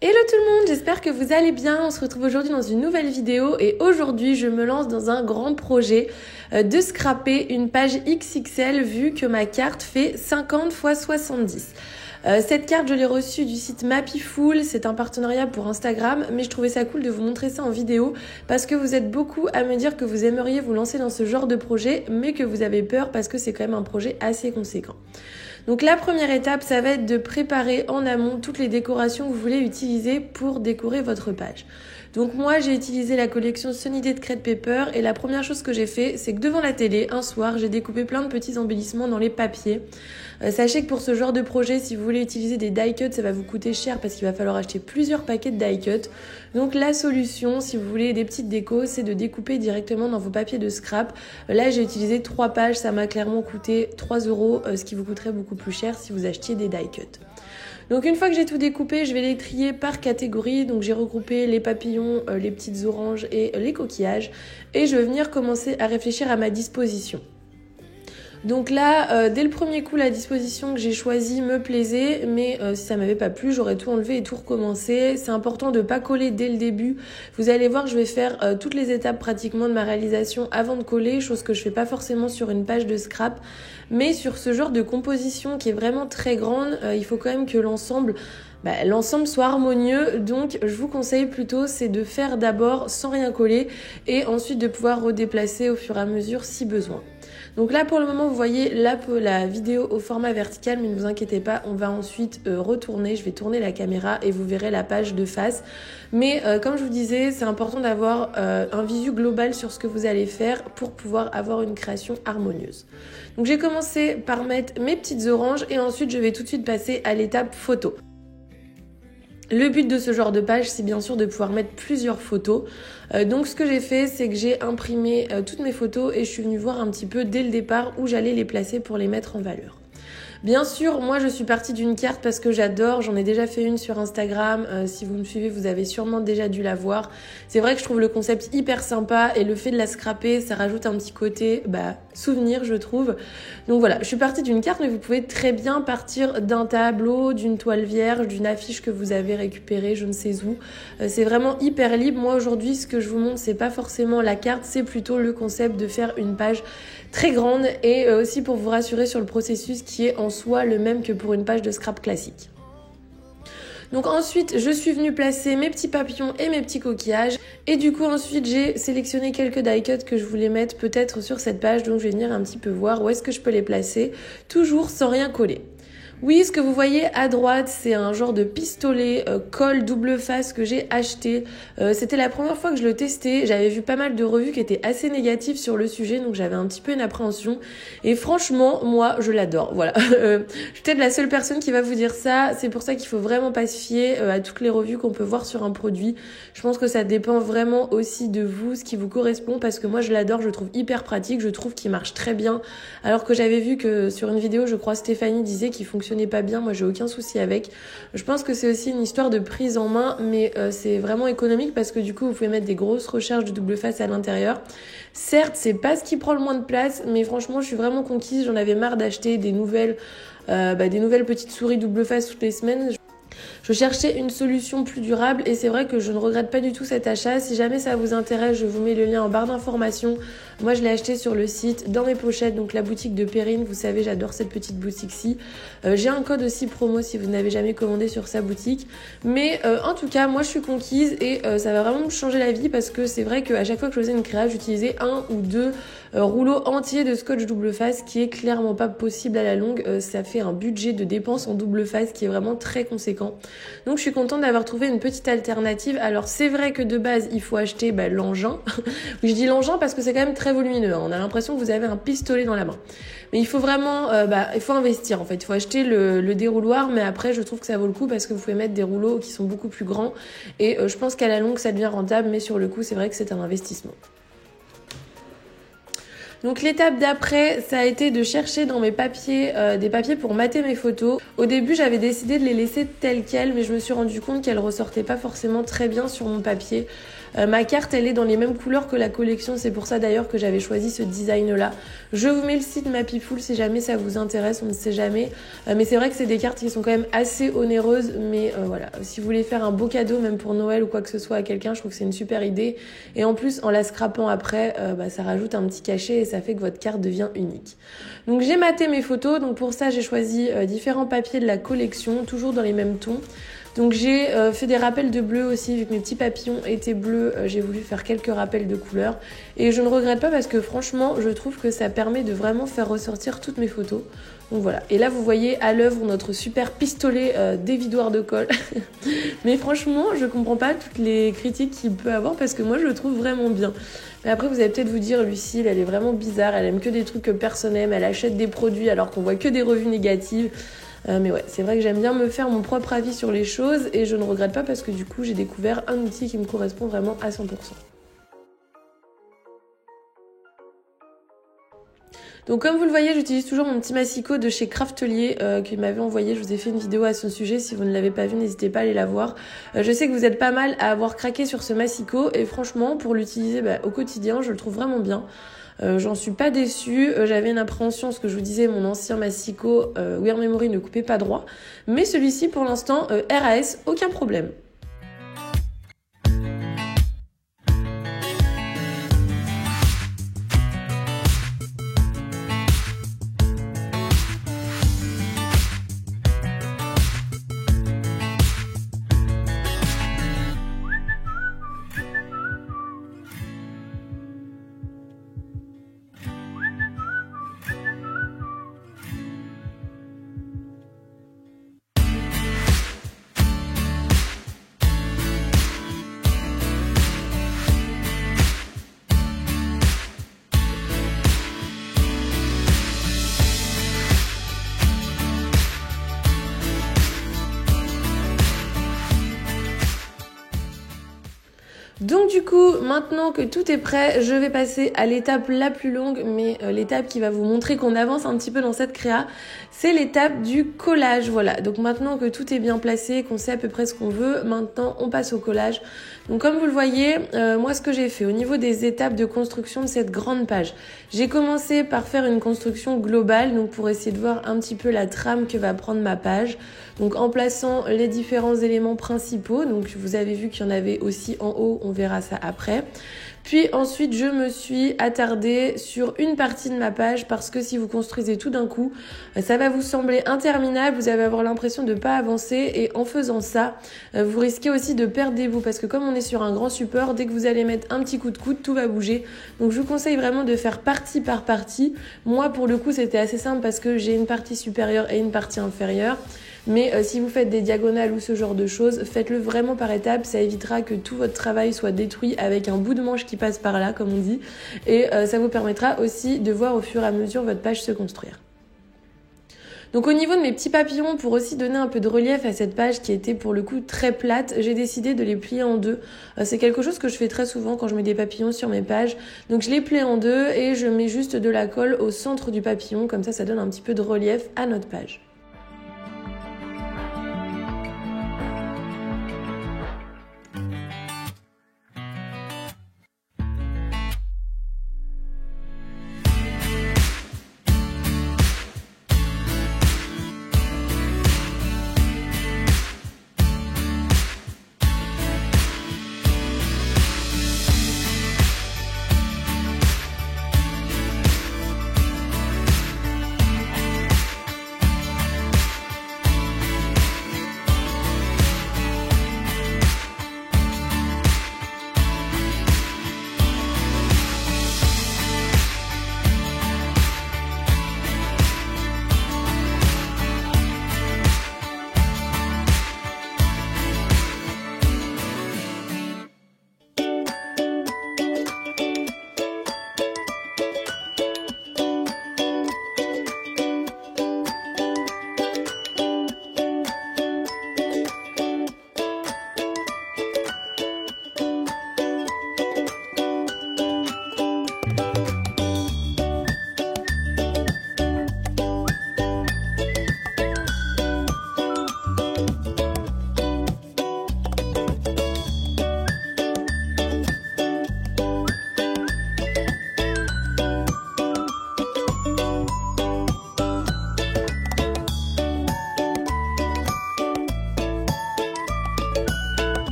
Hello tout le monde, j'espère que vous allez bien. On se retrouve aujourd'hui dans une nouvelle vidéo et aujourd'hui je me lance dans un grand projet de scraper une page XXL vu que ma carte fait 50 x 70. Cette carte je l'ai reçue du site Mapiful, c'est un partenariat pour Instagram, mais je trouvais ça cool de vous montrer ça en vidéo parce que vous êtes beaucoup à me dire que vous aimeriez vous lancer dans ce genre de projet mais que vous avez peur parce que c'est quand même un projet assez conséquent. Donc la première étape, ça va être de préparer en amont toutes les décorations que vous voulez utiliser pour décorer votre page. Donc moi, j'ai utilisé la collection Sunny Day de Crate Paper et la première chose que j'ai fait, c'est que devant la télé, un soir, j'ai découpé plein de petits embellissements dans les papiers. Sachez que pour ce genre de projet, si vous voulez utiliser des die cuts, ça va vous coûter cher parce qu'il va falloir acheter plusieurs paquets de die cuts. Donc la solution, si vous voulez des petites décos, c'est de découper directement dans vos papiers de scrap. Là, j'ai utilisé 3 pages, ça m'a clairement coûté 3 €, ce qui vous coûterait beaucoup plus cher si vous achetiez des die cuts. Donc une fois que j'ai tout découpé, je vais les trier par catégorie. Donc j'ai regroupé les papillons, les petites oranges et les coquillages. Et je vais venir commencer à réfléchir à ma disposition. Donc là, dès le premier coup, la disposition que j'ai choisie me plaisait, mais si ça m'avait pas plu, j'aurais tout enlevé et tout recommencé. C'est important de pas coller dès le début. Vous allez voir, je vais faire toutes les étapes pratiquement de ma réalisation avant de coller, chose que je fais pas forcément sur une page de scrap. Mais sur ce genre de composition qui est vraiment très grande, il faut quand même que l'ensemble soit harmonieux. Donc je vous conseille plutôt c'est de faire d'abord sans rien coller et ensuite de pouvoir redéplacer au fur et à mesure si besoin. Donc là pour le moment vous voyez la vidéo au format vertical, mais ne vous inquiétez pas, on va ensuite retourner, je vais tourner la caméra et vous verrez la page de face. Mais comme je vous disais, c'est important d'avoir un visu global sur ce que vous allez faire pour pouvoir avoir une création harmonieuse. Donc j'ai commencé par mettre mes petites oranges et ensuite je vais tout de suite passer à l'étape photo. Le but de ce genre de page, c'est bien sûr de pouvoir mettre plusieurs photos. Donc ce que j'ai fait, c'est que j'ai imprimé toutes mes photos et je suis venue voir un petit peu dès le départ où j'allais les placer pour les mettre en valeur. Bien sûr, moi je suis partie d'une carte parce que j'adore, j'en ai déjà fait une sur Instagram, si vous me suivez vous avez sûrement déjà dû la voir. C'est vrai que je trouve le concept hyper sympa et le fait de la scraper, ça rajoute un petit côté souvenir je trouve. Donc voilà, je suis partie d'une carte mais vous pouvez très bien partir d'un tableau, d'une toile vierge, d'une affiche que vous avez récupérée je ne sais où. C'est vraiment hyper libre. Moi aujourd'hui ce que je vous montre c'est pas forcément la carte, c'est plutôt le concept de faire une page très grande et aussi pour vous rassurer sur le processus qui est en soi le même que pour une page de scrap classique. Donc ensuite, je suis venue placer mes petits papillons et mes petits coquillages. Et du coup, ensuite, j'ai sélectionné quelques die cuts que je voulais mettre peut-être sur cette page. Donc je vais venir un petit peu voir où est-ce que je peux les placer, toujours sans rien coller. Oui, ce que vous voyez à droite, c'est un genre de pistolet colle double face que j'ai acheté. C'était la première fois que je le testais. J'avais vu pas mal de revues qui étaient assez négatives sur le sujet, donc j'avais un petit peu une appréhension. Et franchement, moi, je l'adore. Voilà. Je suis peut-être la seule personne qui va vous dire ça. C'est pour ça qu'il faut vraiment pas se fier à toutes les revues qu'on peut voir sur un produit. Je pense que ça dépend vraiment aussi de vous, ce qui vous correspond, parce que moi, je l'adore. Je le trouve hyper pratique. Je trouve qu'il marche très bien. Alors que j'avais vu que sur une vidéo, je crois Stéphanie disait qu'il fonctionnait pas bien, moi j'ai aucun souci avec. Je pense que c'est aussi une histoire de prise en main, mais c'est vraiment économique parce que du coup vous pouvez mettre des grosses recharges de double face à l'intérieur. Certes c'est pas ce qui prend le moins de place, mais franchement je suis vraiment conquise, j'en avais marre d'acheter des nouvelles petites souris double face toutes les semaines. Je cherchais une solution plus durable et c'est vrai que je ne regrette pas du tout cet achat. Si jamais ça vous intéresse, je vous mets le lien en barre d'informations. Moi, je l'ai acheté sur le site, dans mes pochettes, donc la boutique de Perrine. Vous savez, j'adore cette petite boutique-ci. J'ai un code aussi promo si vous n'avez jamais commandé sur sa boutique. Mais en tout cas, moi, je suis conquise et ça va vraiment me changer la vie parce que c'est vrai qu'à chaque fois que je faisais une créa, j'utilisais 1 ou 2 rouleaux entiers de scotch double face qui est clairement pas possible à la longue. Ça fait un budget de dépenses en double face qui est vraiment très conséquent. Donc je suis contente d'avoir trouvé une petite alternative. Alors c'est vrai que de base il faut acheter l'engin. Oui, je dis l'engin parce que c'est quand même très volumineux. On a l'impression que vous avez un pistolet dans la main. Mais il faut vraiment, il faut investir en fait. Il faut acheter le dérouloir, mais après je trouve que ça vaut le coup parce que vous pouvez mettre des rouleaux qui sont beaucoup plus grands. Et je pense qu'à la longue ça devient rentable, mais sur le coup c'est vrai que c'est un investissement. Donc l'étape d'après, ça a été de chercher dans mes papiers des papiers pour mater mes photos. Au début, j'avais décidé de les laisser telles quelles, mais je me suis rendu compte qu'elles ressortaient pas forcément très bien sur mon papier. Ma carte, elle est dans les mêmes couleurs que la collection, c'est pour ça d'ailleurs que j'avais choisi ce design-là. Je vous mets le site Mapiful si jamais ça vous intéresse, on ne sait jamais. Mais c'est vrai que c'est des cartes qui sont quand même assez onéreuses, mais voilà, si vous voulez faire un beau cadeau, même pour Noël ou quoi que ce soit à quelqu'un, je trouve que c'est une super idée. Et en plus, en la scrapant après, ça rajoute un petit cachet et ça fait que votre carte devient unique. Donc j'ai maté mes photos, donc pour ça j'ai choisi différents papiers de la collection, toujours dans les mêmes tons. Donc j'ai fait des rappels de bleu aussi, vu que mes petits papillons étaient bleus, j'ai voulu faire quelques rappels de couleurs. Et je ne regrette pas parce que franchement, je trouve que ça permet de vraiment faire ressortir toutes mes photos. Donc voilà, et là vous voyez à l'œuvre notre super pistolet dévidoir de colle. Mais franchement, je comprends pas toutes les critiques qu'il peut avoir parce que moi je le trouve vraiment bien. Mais après vous allez peut-être vous dire, Lucille, elle est vraiment bizarre, elle aime que des trucs que personne aime, elle achète des produits alors qu'on voit que des revues négatives. Mais ouais, c'est vrai que j'aime bien me faire mon propre avis sur les choses et je ne regrette pas parce que du coup j'ai découvert un outil qui me correspond vraiment à 100%. Donc comme vous le voyez, j'utilise toujours mon petit massicot de chez Craftelier qu'il m'avait envoyé. Je vous ai fait une vidéo à son sujet. Si vous ne l'avez pas vu, n'hésitez pas à aller la voir. Je sais que vous êtes pas mal à avoir craqué sur ce massicot et franchement, pour l'utiliser au quotidien, je le trouve vraiment bien. J'en suis pas déçue. J'avais une appréhension, ce que je vous disais, mon ancien massicot Wear Memory ne coupait pas droit. Mais celui-ci, pour l'instant, RAS, aucun problème. Donc du coup, maintenant que tout est prêt, je vais passer à l'étape la plus longue, mais l'étape qui va vous montrer qu'on avance un petit peu dans cette créa, c'est l'étape du collage. Voilà, donc maintenant que tout est bien placé, qu'on sait à peu près ce qu'on veut, maintenant on passe au collage. Donc comme vous le voyez, moi ce que j'ai fait au niveau des étapes de construction de cette grande page, j'ai commencé par faire une construction globale, donc pour essayer de voir un petit peu la trame que va prendre ma page. Donc en plaçant les différents éléments principaux, donc vous avez vu qu'il y en avait aussi en haut, on verra ça après. Puis ensuite, je me suis attardée sur une partie de ma page parce que si vous construisez tout d'un coup, ça va vous sembler interminable, vous allez avoir l'impression de ne pas avancer et en faisant ça, vous risquez aussi de perdre des bouts parce que comme on est sur un grand support, dès que vous allez mettre un petit coup de coude, tout va bouger. Donc je vous conseille vraiment de faire partie par partie. Moi, pour le coup, c'était assez simple parce que j'ai une partie supérieure et une partie inférieure. Mais si vous faites des diagonales ou ce genre de choses, faites-le vraiment par étapes. Ça évitera que tout votre travail soit détruit avec un bout de manche qui passe par là, comme on dit. Et ça vous permettra aussi de voir au fur et à mesure votre page se construire. Donc au niveau de mes petits papillons, pour aussi donner un peu de relief à cette page qui était pour le coup très plate, j'ai décidé de les plier en deux. C'est quelque chose que je fais très souvent quand je mets des papillons sur mes pages. Donc je les plie en deux et je mets juste de la colle au centre du papillon. Comme ça donne un petit peu de relief à notre page.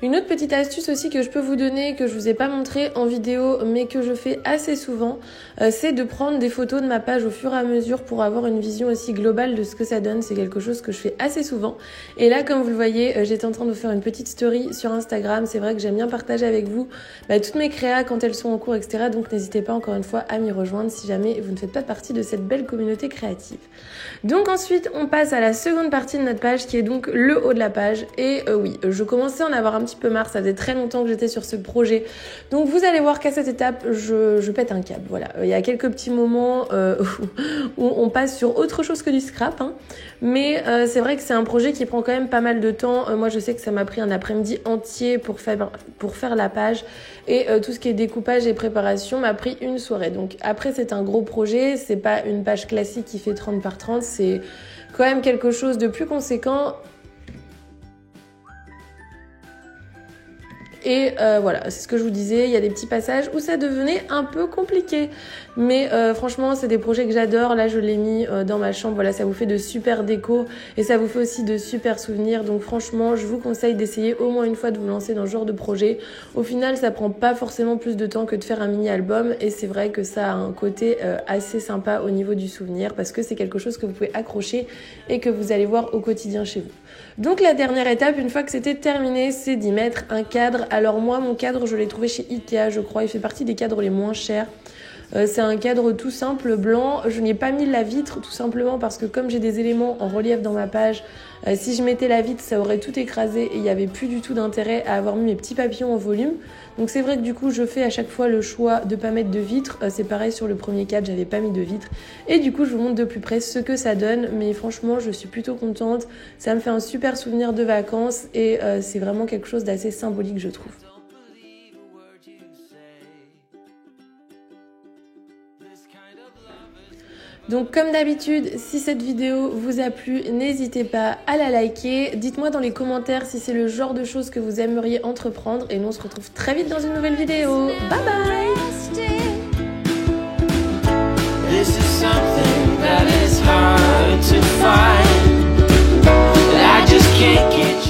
Une autre petite astuce aussi que je peux vous donner, que je vous ai pas montré en vidéo, mais que je fais assez souvent, c'est de prendre des photos de ma page au fur et à mesure pour avoir une vision aussi globale de ce que ça donne. C'est quelque chose que je fais assez souvent. Et là, comme vous le voyez, j'étais en train de vous faire une petite story sur Instagram. C'est vrai que j'aime bien partager avec vous toutes mes créas quand elles sont en cours, etc. Donc n'hésitez pas encore une fois à m'y rejoindre si jamais vous ne faites pas partie de cette belle communauté créative. Donc ensuite, on passe à la seconde partie de notre page qui est donc le haut de la page. Et oui, je commençais à en avoir un petit peu marre, ça faisait très longtemps que j'étais sur ce projet. Donc vous allez voir qu'à cette étape, je pète un câble. Voilà, il y a quelques petits moments où on passe sur autre chose que du scrap, hein. Mais c'est vrai que c'est un projet qui prend quand même pas mal de temps. Moi, je sais que ça m'a pris un après-midi entier pour faire la page. Et tout ce qui est découpage et préparation m'a pris une soirée. Donc après, c'est un gros projet. C'est pas une page classique qui fait 30 par 30. C'est quand même quelque chose de plus conséquent. Et voilà, c'est ce que je vous disais, il y a des petits passages où ça devenait un peu compliqué. Mais franchement, c'est des projets que j'adore. Là, je l'ai mis dans ma chambre. Voilà, ça vous fait de super déco et ça vous fait aussi de super souvenirs. Donc franchement, je vous conseille d'essayer au moins une fois de vous lancer dans ce genre de projet. Au final, ça prend pas forcément plus de temps que de faire un mini-album. Et c'est vrai que ça a un côté assez sympa au niveau du souvenir parce que c'est quelque chose que vous pouvez accrocher et que vous allez voir au quotidien chez vous. Donc la dernière étape, une fois que c'était terminé, c'est d'y mettre un cadre. Alors moi, mon cadre, je l'ai trouvé chez Ikea, je crois. Il fait partie des cadres les moins chers. C'est un cadre tout simple, blanc. Je n'y ai pas mis la vitre, tout simplement parce que comme j'ai des éléments en relief dans ma page, si je mettais la vitre, ça aurait tout écrasé et il n'y avait plus du tout d'intérêt à avoir mis mes petits papillons en volume. Donc c'est vrai que du coup, je fais à chaque fois le choix de ne pas mettre de vitre. C'est pareil sur le premier cadre, j'avais pas mis de vitre. Et du coup, je vous montre de plus près ce que ça donne. Mais franchement, je suis plutôt contente. Ça me fait un super souvenir de vacances et c'est vraiment quelque chose d'assez symbolique, je trouve. Donc comme d'habitude, si cette vidéo vous a plu, n'hésitez pas à la liker. Dites-moi dans les commentaires si c'est le genre de choses que vous aimeriez entreprendre. Et nous on se retrouve très vite dans une nouvelle vidéo. Bye bye! This is something that is hard to find. I just can't get you.